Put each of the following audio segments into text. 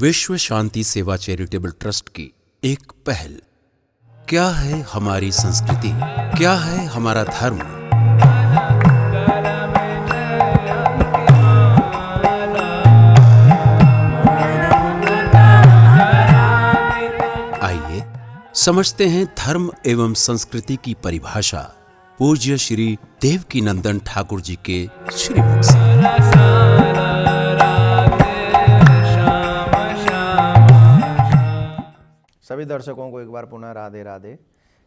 विश्व शांति सेवा charitable trust की एक पहल। क्या है हमारी संस्कृति, क्या है हमारा धर्म? आइए समझते हैं धर्म एवं संस्कृति की परिभाषा पूज्य श्री देवकीनंदन ठाकुर जी के श्रीमुख से। सभी दर्शकों को एक बार पुनः राधे राधे।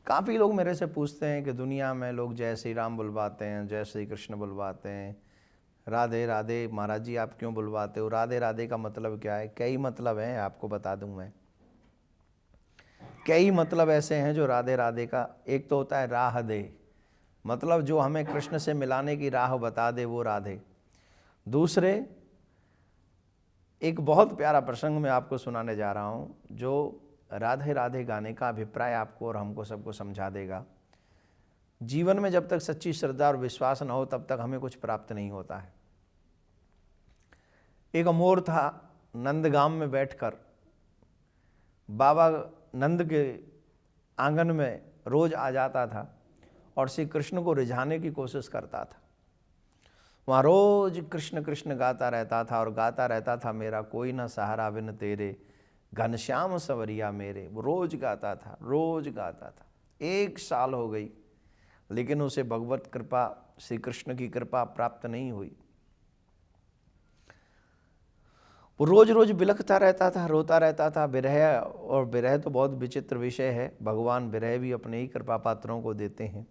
काफ़ी लोग मेरे से पूछते हैं कि दुनिया में लोग जय श्री राम बुलवाते हैं, जय श्री कृष्ण बुलवाते हैं, राधे राधे महाराज जी आप क्यों बुलवाते हो? राधे राधे का मतलब क्या है? कई मतलब हैं, आपको बता दूं मैं। कई मतलब ऐसे हैं जो राधे राधे का। एक तो होता है राह दे, मतलब जो हमें कृष्ण से मिलाने की राह बता दे, वो राधे। दूसरे, एक बहुत प्यारा प्रसंग मैं आपको सुनाने जा रहा हूँ जो राधे राधे गाने का अभिप्राय आपको और हमको सबको समझा देगा। जीवन में जब तक सच्ची श्रद्धा और विश्वास न हो तब तक हमें कुछ प्राप्त नहीं होता है। एक मोर था, नंदगाम में बैठकर बाबा नंद के आंगन में रोज आ जाता था और श्री कृष्ण को रिझाने की कोशिश करता था। वहाँ रोज कृष्ण कृष्ण गाता रहता था और गाता रहता था, मेरा कोई ना सहारा बिन तेरे, घनश्याम सवरिया मेरे। वो रोज गाता था, रोज गाता था। 1 साल हो गई, लेकिन उसे भगवत कृपा, श्री कृष्ण की कृपा प्राप्त नहीं हुई। वो रोज रोज बिलखता रहता था, रोता रहता था। विरह, और विरह तो बहुत विचित्र विषय है, भगवान विरह भी अपने ही कृपा पात्रों को देते हैं।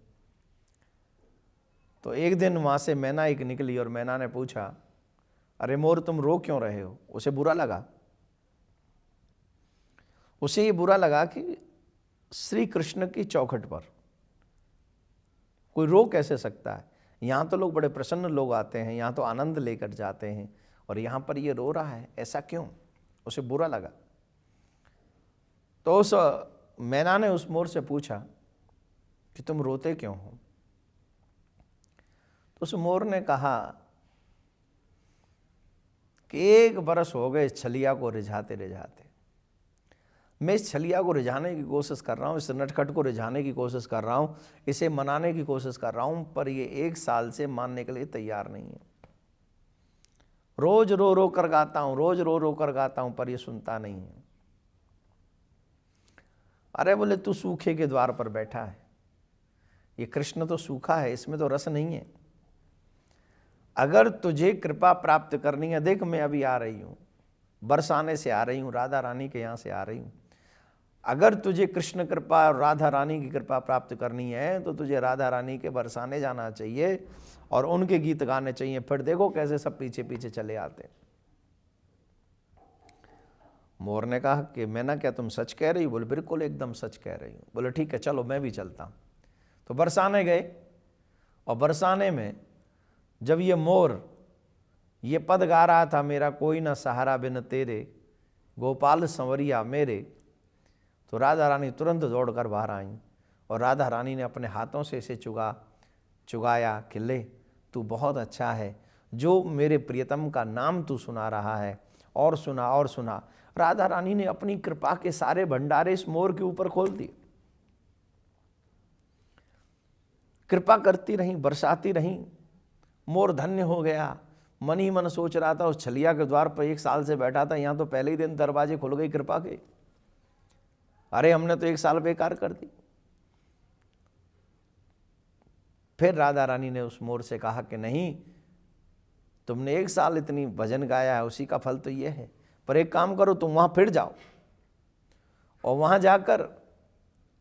तो एक दिन वहाँ से मैना एक निकली और मैना ने पूछा, अरे मोर तुम रो क्यों रहे हो? उसे बुरा लगा। उसे ये बुरा लगा कि श्री कृष्ण की चौखट पर कोई रो कैसे सकता है? यहाँ तो लोग बड़े प्रसन्न लोग आते हैं, यहाँ तो आनंद लेकर जाते हैं, और यहाँ पर ये रो रहा है, ऐसा क्यों? उसे बुरा लगा। तो उस मैना ने उस मोर से पूछा कि तुम रोते क्यों हो? तो उस मोर ने कहा कि 1 बरस हो गए छलिया को रिझाते रिझाते। मैं इस छलिया को रिझाने की कोशिश कर रहा हूँ, इस नटखट को रिझाने की कोशिश कर रहा हूँ, इसे मनाने की कोशिश कर रहा हूँ, पर ये 1 साल से मानने के लिए तैयार नहीं है। रोज रो रो कर गाता हूँ, रोज रो रो कर गाता हूँ, पर ये सुनता नहीं है। अरे बोले, तू सूखे के द्वार पर बैठा है, ये कृष्ण तो सूखा है, इसमें तो रस नहीं है। अगर तुझे कृपा प्राप्त करनी है, देख मैं अभी आ रही हूँ, बरसाने से आ रही हूँ, राधा रानी के यहाँ से आ रही हूँ। अगर तुझे कृष्ण कृपा और राधा रानी की कृपा प्राप्त करनी है तो तुझे राधा रानी के बरसाने जाना चाहिए और उनके गीत गाने चाहिए। फिर देखो कैसे सब पीछे पीछे चले आते। मोर ने कहा कि मैना, क्या तुम सच कह रही हो? बोले बिल्कुल एकदम सच कह रही हूँ। बोले ठीक है, चलो मैं भी चलता हूँ। तो बरसाने गए, और बरसाने में जब ये मोर ये पद गा रहा था, मेरा कोई ना सहारा बिन तेरे, गोपाल संवरिया मेरे, तो राधा रानी तुरंत दौड़कर बाहर आईं और राधा रानी ने अपने हाथों से इसे चुगाया कि ले, तू बहुत अच्छा है, जो मेरे प्रियतम का नाम तू सुना रहा है, और सुना और सुना। राधा रानी ने अपनी कृपा के सारे भंडारे इस मोर के ऊपर खोल दिए। कृपा करती रहीं, बरसाती रहीं, मोर धन्य हो गया। मन ही मन सोच रहा था, उस छलिया के द्वार पर 1 साल से बैठा था, यहाँ तो पहले ही दिन दरवाजे खुल गए कृपा के। अरे हमने तो 1 साल बेकार कर दी। फिर राधा रानी ने उस मोर से कहा कि नहीं, तुमने 1 साल इतनी भजन गाया है, उसी का फल तो ये है, पर एक काम करो, तुम वहां फिर जाओ और वहां जाकर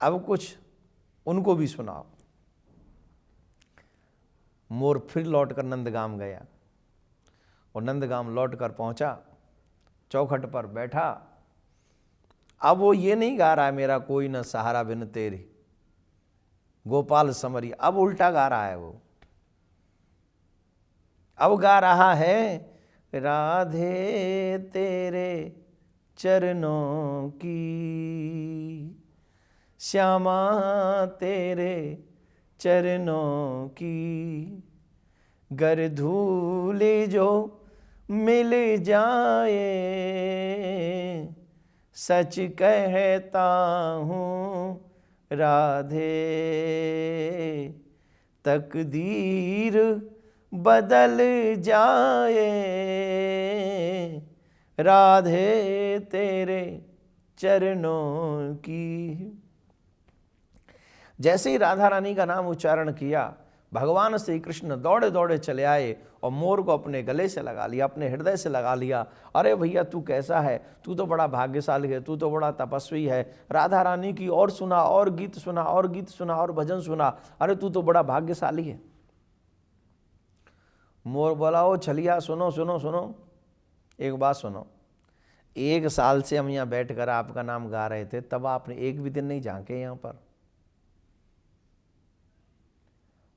अब कुछ उनको भी सुनाओ। मोर फिर लौटकर नंदगाम गया और नंदगाम लौटकर पहुंचा, चौखट पर बैठा। अब वो ये नहीं गा रहा है, मेरा कोई न सहारा बिन तेरे, गोपाल समरी। अब उल्टा गा रहा है वो। अब गा रहा है, राधे तेरे चरणों की, श्यामा तेरे चरणों की, गर धूल जो मिल जाए सच कहता हूँ राधे, तकदीर बदल जाए राधे तेरे चरणों की। जैसे ही राधा रानी का नाम उच्चारण किया, भगवान श्री कृष्ण दौड़े दौड़े चले आए और मोर को अपने गले से लगा लिया, अपने हृदय से लगा लिया। अरे भैया तू कैसा है, तू तो बड़ा भाग्यशाली है, तू तो बड़ा तपस्वी है। राधा रानी की और सुना, और गीत सुना, और गीत सुना, और भजन सुना, अरे तू तो बड़ा भाग्यशाली है। मोर बोला, ओ छलिया सुनो सुनो सुनो, एक बात सुनो, 1 साल से हम यहाँ बैठ कर आपका नाम गा रहे थे, तब आपने एक भी दिन नहीं झांके यहाँ पर,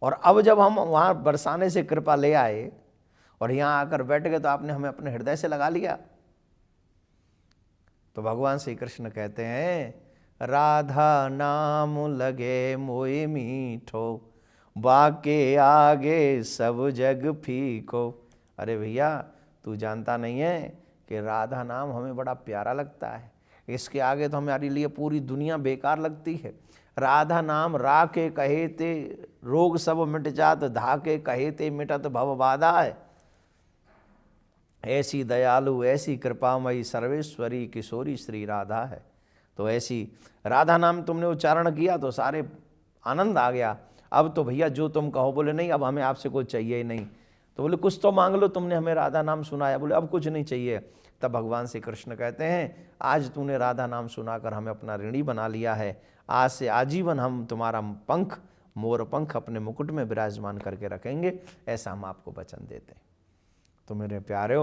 और अब जब हम वहाँ बरसाने से कृपा ले आए और यहाँ आकर बैठ गए तो आपने हमें अपने हृदय से लगा लिया। तो भगवान श्री कृष्ण कहते हैं, राधा नाम लगे मोए मीठो, बाके आगे सब जग फीको। अरे भैया तू जानता नहीं है कि राधा नाम हमें बड़ा प्यारा लगता है, इसके आगे तो हमारे लिए पूरी दुनिया बेकार लगती है। राधा नाम रा के कहे ते रोग सब मिट जात, धा के कहे ते मिटत भव बाधा है। ऐसी दयालु ऐसी कृपामयी सर्वेश्वरी किशोरी श्री राधा है। तो ऐसी राधा नाम तुमने उच्चारण किया तो सारे आनंद आ गया। अब तो भैया जो तुम कहो। बोले नहीं, अब हमें आपसे कुछ चाहिए ही नहीं। तो बोले कुछ तो मांग लो, तुमने हमें राधा नाम सुनाया। बोले अब कुछ नहीं चाहिए। तब भगवान श्री कृष्ण कहते हैं, आज तूने राधा नाम सुनाकर हमें अपना ऋणी बना लिया है, आज से आजीवन हम तुम्हारा पंख, मोर पंख अपने मुकुट में विराजमान करके रखेंगे, ऐसा हम आपको वचन देते हैं। तो मेरे प्यारे,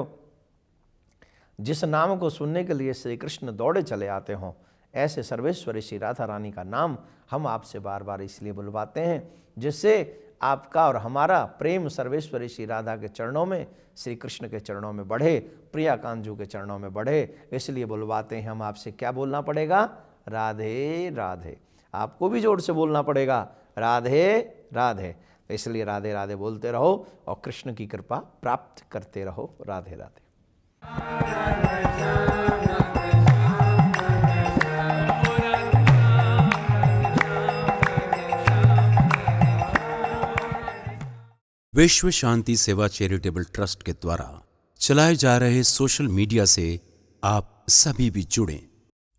जिस नाम को सुनने के लिए श्री कृष्ण दौड़े चले आते हों, ऐसे सर्वेश्वरी श्री राधा रानी का नाम हम आपसे बार बार इसलिए बुलवाते हैं जिससे आपका और हमारा प्रेम सर्वेश्वरी श्री राधा के चरणों में, श्री कृष्ण के चरणों में बढ़े, प्रिया कांजू के चरणों में बढ़े। इसलिए बुलवाते हैं हम आपसे। क्या बोलना पड़ेगा? राधे राधे। आपको भी जोर से बोलना पड़ेगा, राधे राधे। इसलिए राधे राधे बोलते रहो और कृष्ण की कृपा प्राप्त करते रहो। राधे राधे। विश्व शांति सेवा चैरिटेबल ट्रस्ट के द्वारा चलाए जा रहे सोशल मीडिया से आप सभी भी जुड़ें।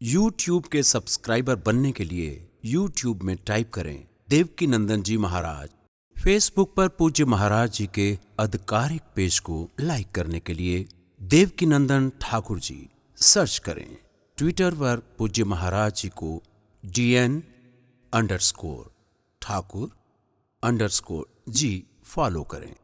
YouTube के सब्सक्राइबर बनने के लिए YouTube में टाइप करें देवकीनंदन जी महाराज। फेसबुक पर पूज्य महाराज जी के आधिकारिक पेज को लाइक करने के लिए देवकीनंदन ठाकुर जी सर्च करें। ट्विटर पर पूज्य महाराज जी को DN_ठाकुर_जी फॉलो करें।